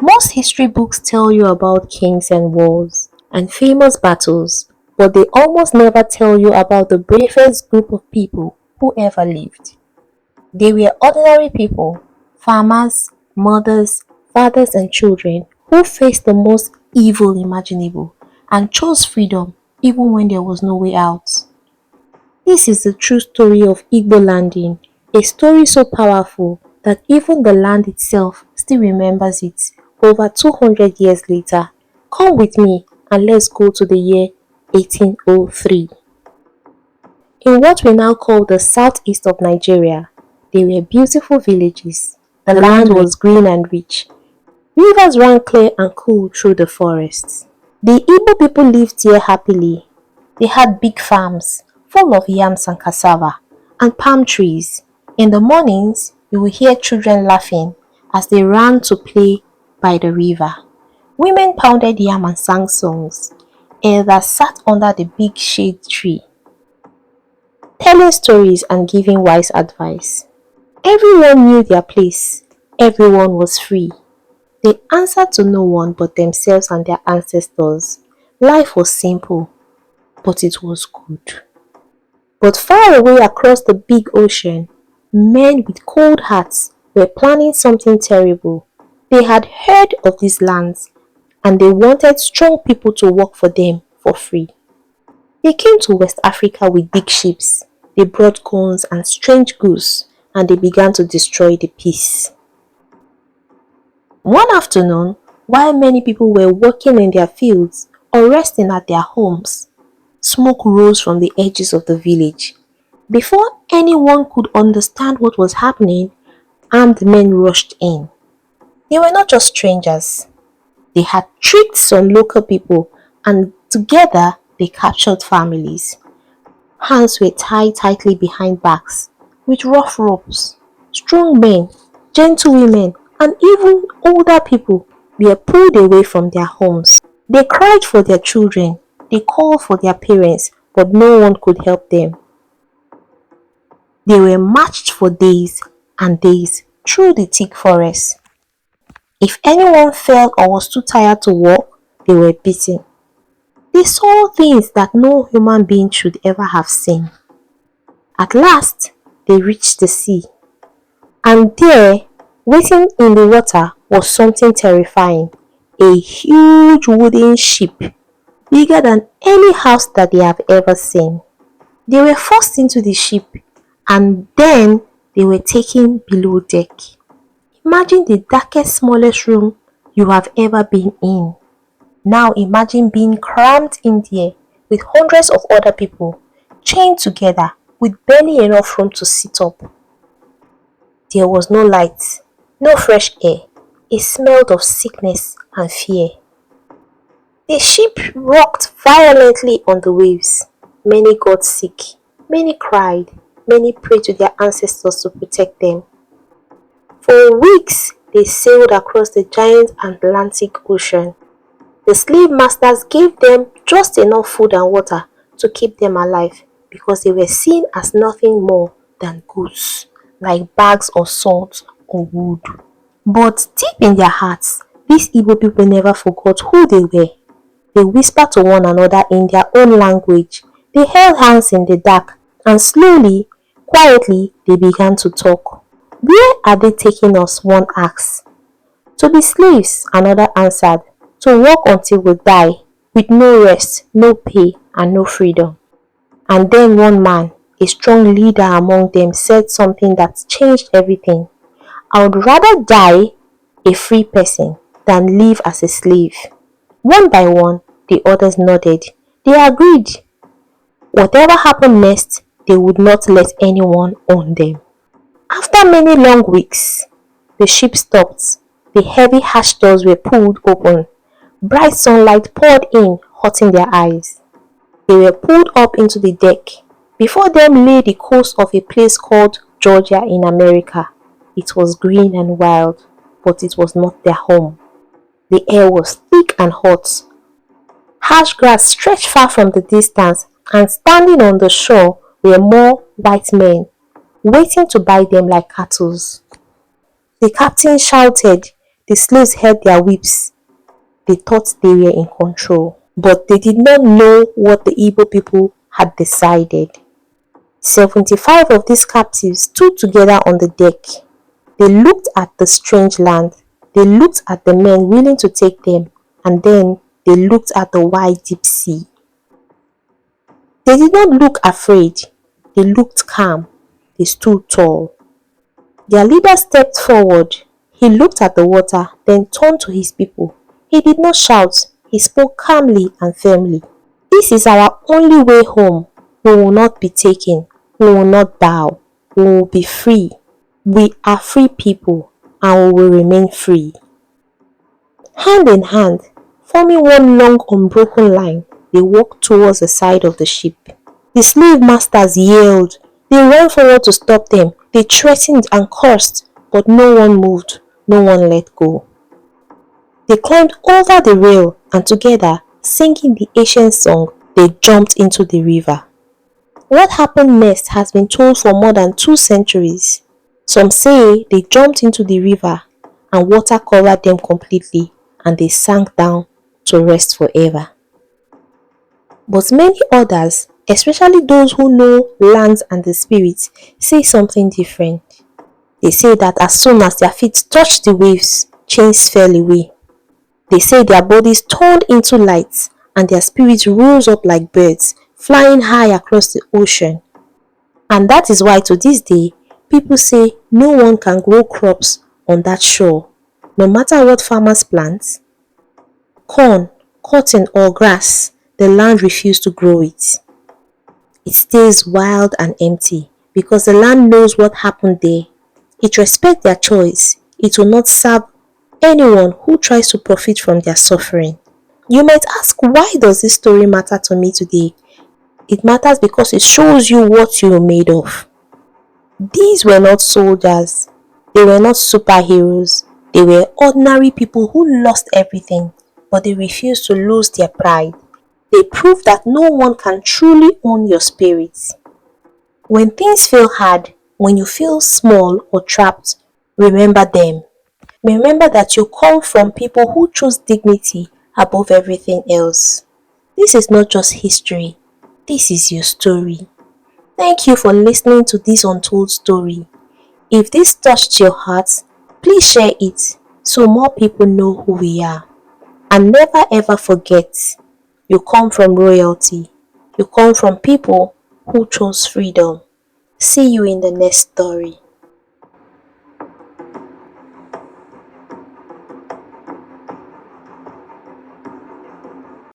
Most history books tell you about kings and wars and famous battles, but they almost never tell you about the bravest group of people who ever lived. They were ordinary people, farmers, mothers, fathers, and children who faced the most evil imaginable and chose freedom even when there was no way out. This is the true story of Igbo Landing, a story so powerful that even the land itself still remembers it over 200 years later. Come with me and let's go to the year 1803. In what we now call the southeast of Nigeria, there were beautiful villages. The land was green and rich. Rivers ran clear and cool through the forests. The Igbo people lived here happily. They had big farms full of yams and cassava and palm trees. In the mornings, you will hear children laughing as they ran to play by the river. Women pounded yam and sang songs. Elders sat under the big shade tree, telling stories and giving wise advice. Everyone knew their place. Everyone was free. They answered to no one but themselves and their ancestors. Life was simple, but it was good. But far away across the big ocean, men with cold hearts were planning something terrible. They had heard of these lands and they wanted strong people to work for them for free. They came to West Africa with big ships. They brought guns and strange goods and they began to destroy the peace. One afternoon, while many people were working in their fields or resting at their homes, smoke rose from the edges of the village. Before anyone could understand what was happening, armed men rushed in. They were not just strangers. They had tricked some local people and together they captured families. Hands were tied tightly behind backs with rough ropes. Strong men, gentle women, and even older people were pulled away from their homes. They cried for their children, they called for their parents, but no one could help them. They were marched for days and days through the thick forest. If anyone fell or was too tired to walk, they were beaten. They saw things that no human being should ever have seen. At last, they reached the sea. And there, waiting in the water, was something terrifying. A huge wooden ship, bigger than any house that they have ever seen. They were forced into the ship and then they were taken below deck. Imagine the darkest, smallest room you have ever been in. Now imagine being crammed in there with hundreds of other people, chained together with barely enough room to sit up. There was no light, no fresh air. It smelled of sickness and fear. The ship rocked violently on the waves. Many got sick, many cried, many prayed to their ancestors to protect them. For weeks, they sailed across the giant Atlantic Ocean. The slave masters gave them just enough food and water to keep them alive because they were seen as nothing more than goods, like bags of salt or wood. But deep in their hearts, these Igbo people never forgot who they were. They whispered to one another in their own language. They held hands in the dark and slowly, quietly, they began to talk. Where are they taking us? One asked. To be slaves, another answered. To work until we die, with no rest, no pay, and no freedom. And then one man, a strong leader among them, said something that changed everything. I would rather die a free person than live as a slave. One by one, the others nodded. They agreed. Whatever happened next, they would not let anyone own them. After many long weeks, the ship stopped. The heavy hatch doors were pulled open. Bright sunlight poured in, hurting their eyes. They were pulled up into the deck. Before them lay the coast of a place called Georgia in America. It was green and wild, but it was not their home. The air was thick and hot. Harsh grass stretched far from the distance, and standing on the shore were more white men, waiting to buy them like cattle. The captain shouted, The slaves held their whips. They thought they were in control, but they did not know what the Igbo people had decided. 75 of these captives stood together on the deck. They looked at the strange land. They looked at the men willing to take them, and then they looked at the wide deep sea. They did not look afraid. They looked calm. They stood tall. Their leader stepped forward. He looked at the water, then turned to his people. He did not shout. He spoke calmly and firmly. This is our only way home. We will not be taken. We will not bow. We will be free. We are free people, and we will remain free. Hand in hand, forming one long unbroken line, they walked towards the side of the ship. The slave masters yelled. They ran forward to stop them. They threatened and cursed, but no one moved. No one let go. They climbed over the rail, and together, singing the ancient song, they jumped into the river. What happened next has been told for more than 2 centuries. Some say they jumped into the river and water covered them completely and they sank down to rest forever. But many others, especially those who know lands and the spirits, say something different. They say that as soon as their feet touched the waves, chains fell away. They say their bodies turned into lights and their spirits rose up like birds, flying high across the ocean. And that is why to this day, people say no one can grow crops on that shore, no matter what farmers plant. Corn, cotton or grass, the land refused to grow it. It stays wild and empty because the land knows what happened there. It respects their choice. It will not serve anyone who tries to profit from their suffering. You might ask, why does this story matter to me today? It matters because it shows you what you are made of. These were not soldiers. They were not superheroes. They were ordinary people who lost everything, but they refused to lose their pride. They proved that no one can truly own your spirit. When things feel hard, when you feel small or trapped, remember them. Remember that you come from people who chose dignity above everything else. This is not just history. This is your story. Thank you for listening to this untold story. If this touched your heart, please share it so more people know who we are. And never ever forget, you come from royalty. You come from people who chose freedom. See you in the next story.